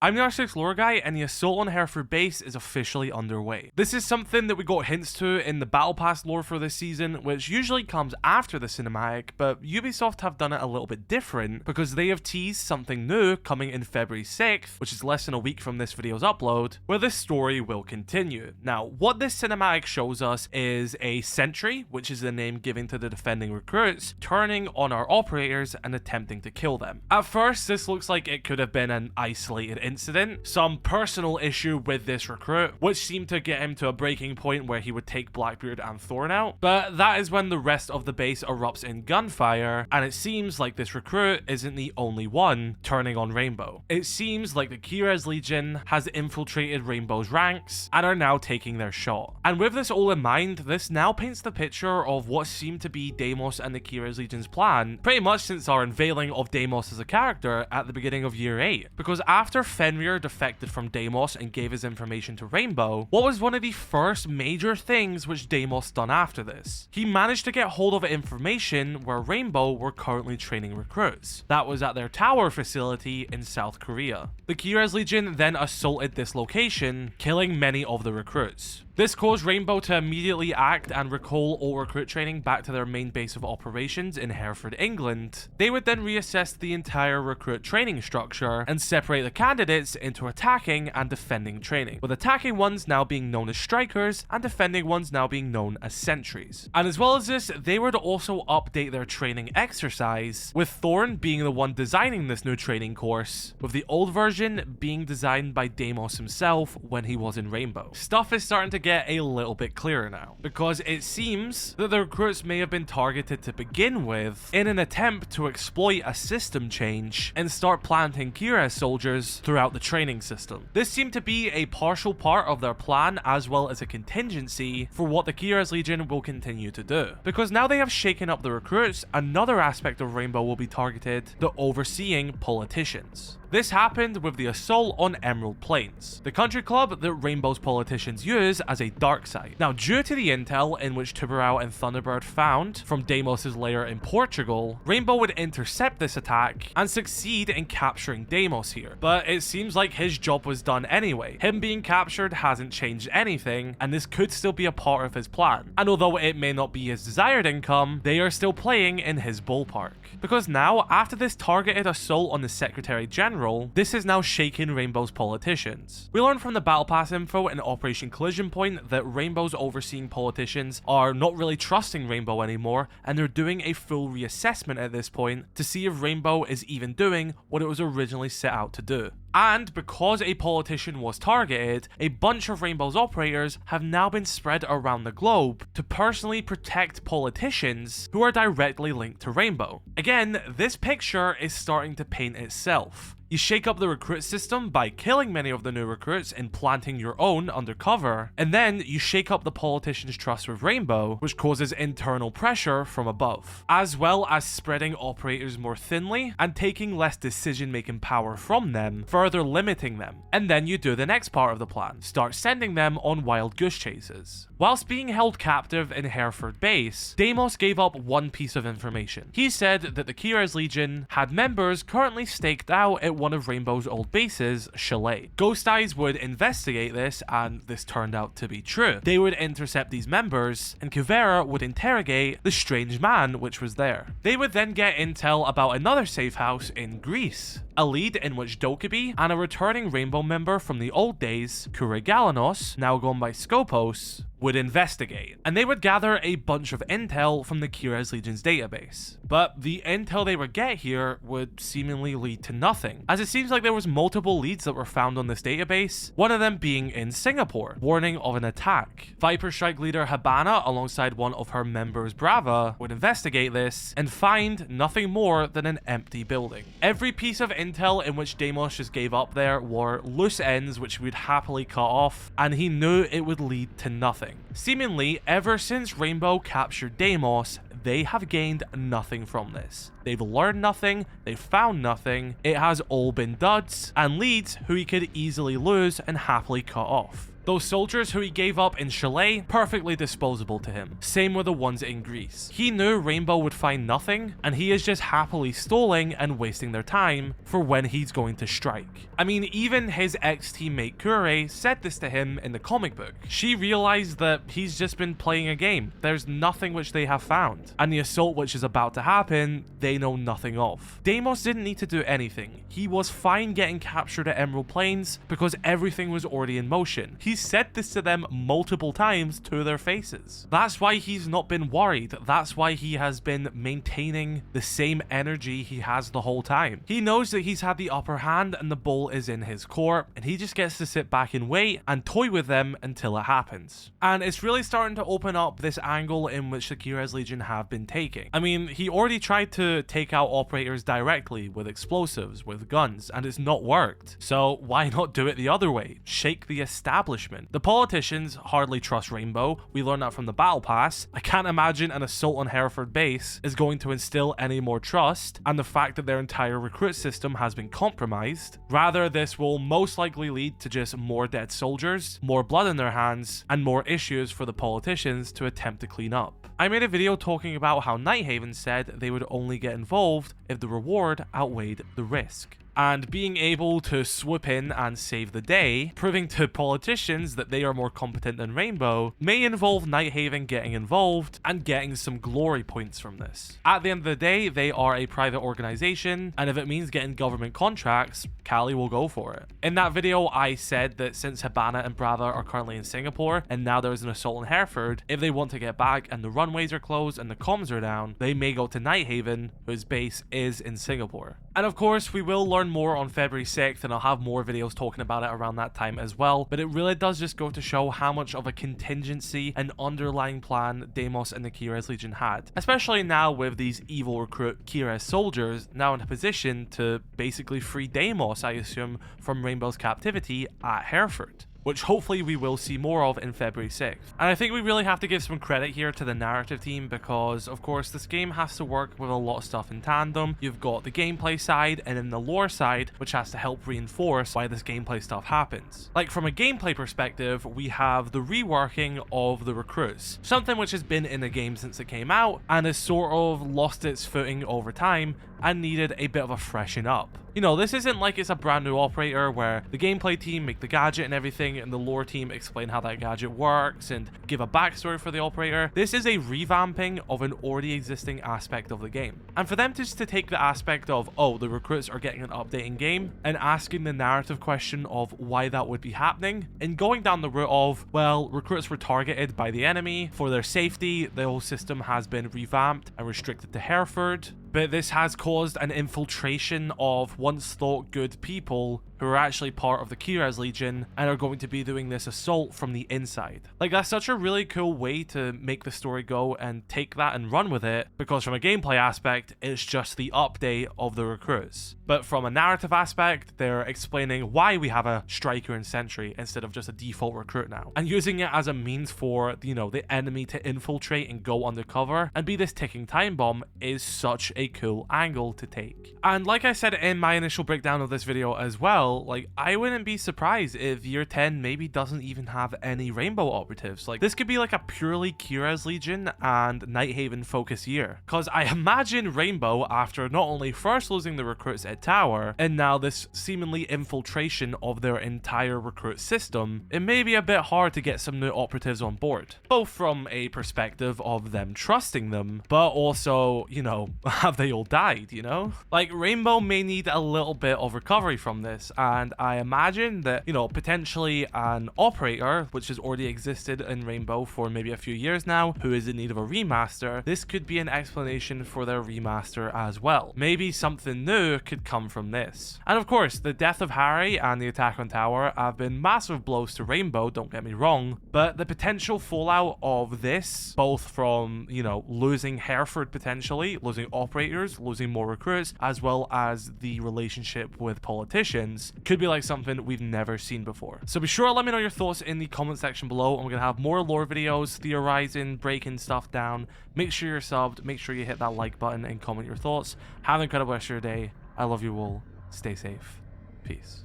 I'm the R6 lore guy, and the assault on Hereford base is officially underway. This is something that we got hints to in the Battle Pass lore for this season, which usually comes after the cinematic, but Ubisoft have done it a little bit different because they have teased something new coming in February 6th, which is less than a week from this video's upload, where this story will continue. Now, what this cinematic shows us is a sentry, which is the name given to the defending recruits, turning on our operators and attempting to kill them. At first, this looks like it could have been an isolated incident, some personal issue with this recruit, which seemed to get him to a breaking point where he would take Blackbeard and Thorn out, but that is when the rest of the base erupts in gunfire, and it seems like this recruit isn't the only one turning on Rainbow. It seems like the Keres Legion has infiltrated Rainbow's ranks and are now taking their shot. And with this all in mind, this now paints the picture of what seemed to be Deimos and the Keres Legion's plan, pretty much since our unveiling of Deimos as a character at the beginning of Year 8. Because after Fenrir defected from Deimos and gave his information to Rainbow, what was one of the first major things which Deimos done after this? He managed to get hold of information where Rainbow were currently training recruits. That was at their tower facility in South Korea. The Keres Legion then assaulted this location, killing many of the recruits. This caused Rainbow to immediately act and recall all recruit training back to their main base of operations in Hereford, England. They would then reassess the entire recruit training structure and separate the candidates into attacking and defending training, with attacking ones now being known as strikers and defending ones now being known as sentries. And as well as this, they would also update their training exercise, with Thorn being the one designing this new training course, with the old version being designed by Deimos himself when he was in Rainbow. Stuff is starting to get a little bit clearer now, because it seems that the recruits may have been targeted to begin with in an attempt to exploit a system change and start planting Keres soldiers throughout the training system. This seemed to be a partial part of their plan as well as a contingency for what the Keres Legion will continue to do. Because now they have shaken up the recruits, another aspect of Rainbow will be targeted: the overseeing politicians. This happened with the assault on Emerald Plains, the country club that Rainbow's politicians use as a dark site. Now, due to the intel in which Tubarão and Thunderbird found from Deimos' lair in Portugal, Rainbow would intercept this attack and succeed in capturing Deimos here. But it seems like his job was done anyway. Him being captured hasn't changed anything, and this could still be a part of his plan. And although it may not be his desired income, they are still playing in his ballpark. Because now, after this targeted assault on the Secretary General, this has now shaken Rainbow's politicians. We learned from the Battle Pass info in Operation Collision Point that Rainbow's overseeing politicians are not really trusting Rainbow anymore, and they're doing a full reassessment at this point to see if Rainbow is even doing what it was originally set out to do. And because a politician was targeted, a bunch of Rainbow's operators have now been spread around the globe to personally protect politicians who are directly linked to Rainbow. Again, this picture is starting to paint itself. You shake up the recruit system by killing many of the new recruits and planting your own undercover, and then you shake up the politicians' trust with Rainbow, which causes internal pressure from above, as well as spreading operators more thinly and taking less decision-making power from them, further limiting them. And then you do the next part of the plan, start sending them on wild goose chases. Whilst being held captive in Hereford base, Deimos gave up one piece of information. He said that the Keres Legion had members currently staked out at one of Rainbow's old bases, Chalet. Ghost Eyes would investigate this, and this turned out to be true. They would intercept these members, and Kuvera would interrogate the strange man which was there. They would then get intel about another safe house in Greece, a lead in which Dokkaebi and a returning Rainbow member from the old days, Kurigalanos, now gone by Skopos, would investigate, and they would gather a bunch of intel from the Keres Legion's database. But the intel they would get here would seemingly lead to nothing, as it seems like there was multiple leads that were found on this database, one of them being in Singapore, warning of an attack. Viper Strike leader Habana, alongside one of her members Brava, would investigate this and find nothing more than an empty building. Every piece of intel in which Deimos just gave up there were loose ends which we'd happily cut off, and he knew it would lead to nothing. Seemingly, ever since Rainbow captured Deimos, they have gained nothing from this. they've learned nothing, they've found nothing, it has all been duds, and leads who he could easily lose and happily cut off. Those soldiers who he gave up in Chile, perfectly disposable to him. Same with the ones in Greece. He knew Rainbow would find nothing, and he is just happily stalling and wasting their time for when he's going to strike. I mean, even his ex-teammate Keres said this to him in the comic book. She realized that he's just been playing a game. There's nothing which they have found, and the assault which is about to happen, they know nothing of. Deimos didn't need to do anything. He was fine getting captured at Emerald Plains because everything was already in motion. He said this to them multiple times to their faces. That's why he's not been worried. That's why he has been maintaining the same energy he has the whole time. He knows that he's had the upper hand and the ball is in his court, and he just gets to sit back and wait and toy with them until it happens. And it's really starting to open up this angle in which the Keres Legion have been taking. I mean, he already tried to take out operators directly with explosives, with guns, and it's not worked. So why not do it the other way? Shake the establishment. The politicians hardly trust Rainbow. We learned that from the battle pass. I can't imagine an assault on Hereford base is going to instill any more trust, and the fact that their entire recruit system has been compromised. Rather, this will most likely lead to just more dead soldiers, more blood in their hands, and more issues for the politicians to attempt to clean up. I made a video talking about how Nighthaven said they would only get involved if the reward outweighed the risk. And being able to swoop in and save the day, proving to politicians that they are more competent than Rainbow, may involve Nighthaven getting involved and getting some glory points from this. At the end of the day, they are a private organization, and if it means getting government contracts, Cali will go for it. In that video, I said that since Habana and Brava are currently in Singapore, and now there's an assault on Hereford, if they want to get back and the runways are closed and the comms are down, they may go to Nighthaven, whose base is in Singapore. And of course, we will learn more on February 6th, and I'll have more videos talking about it around that time as well, but it really does just go to show how much of a contingency and underlying plan Deimos and the Keres Legion had, especially now with these evil recruit Keres soldiers now in a position to basically free Deimos, I assume, from Rainbow's captivity at Hereford, which hopefully we will see more of in February 6th. And I think we really have to give some credit here to the narrative team because, of course, this game has to work with a lot of stuff in tandem. You've got the gameplay side and then the lore side, which has to help reinforce why this gameplay stuff happens. Like, from a gameplay perspective, we have the reworking of the recruits, something which has been in the game since it came out and has sort of lost its footing over time and needed a bit of a freshen up. You know, this isn't like it's a brand new operator where the gameplay team make the gadget and everything and the lore team explain how that gadget works and give a backstory for the operator. This is a revamping of an already existing aspect of the game. And for them just to take the aspect of, oh, the recruits are getting an update in game, and asking the narrative question of why that would be happening, and going down the route of, well, recruits were targeted by the enemy for their safety, the whole system has been revamped and restricted to Hereford, but this has caused an infiltration of once thought good people who are actually part of the Keres Legion and are going to be doing this assault from the inside. Like, that's such a really cool way to make the story go and take that and run with it, because from a gameplay aspect, it's just the update of the recruits. But from a narrative aspect, they're explaining why we have a striker and sentry instead of just a default recruit now, and using it as a means for, you know, the enemy to infiltrate and go undercover and be this ticking time bomb is such a cool angle to take. And like I said in my initial breakdown of this video as well, like, I wouldn't be surprised if year 10 maybe doesn't even have any Rainbow operatives. Like, this could be like a purely Keres Legion and Nighthaven focus year, because I imagine Rainbow, after not only first losing the recruits at Tower and now this seemingly infiltration of their entire recruit system, it may be a bit hard to get some new operatives on board, both from a perspective of them trusting them, but also, you know, have they all died, you know? Like, Rainbow may need a little bit of recovery from this, and I imagine that, you know, potentially an operator, which has already existed in Rainbow for maybe a few years now, who is in need of a remaster, this could be an explanation for their remaster as well. Maybe something new could come from this. And of course, the death of Harry and the attack on Tower have been massive blows to Rainbow, don't get me wrong, but the potential fallout of this, both from, you know, losing Hereford potentially, losing operators, losing more recruits, as well as the relationship with politicians, this could be like something we've never seen before. So be sure to let me know your thoughts in the comment section below, and we're gonna have more lore videos, theorizing, breaking stuff down. Make sure you're subbed, make sure you hit that like button and comment your thoughts. Have an incredible rest of your day. I love you all. Stay safe. Peace.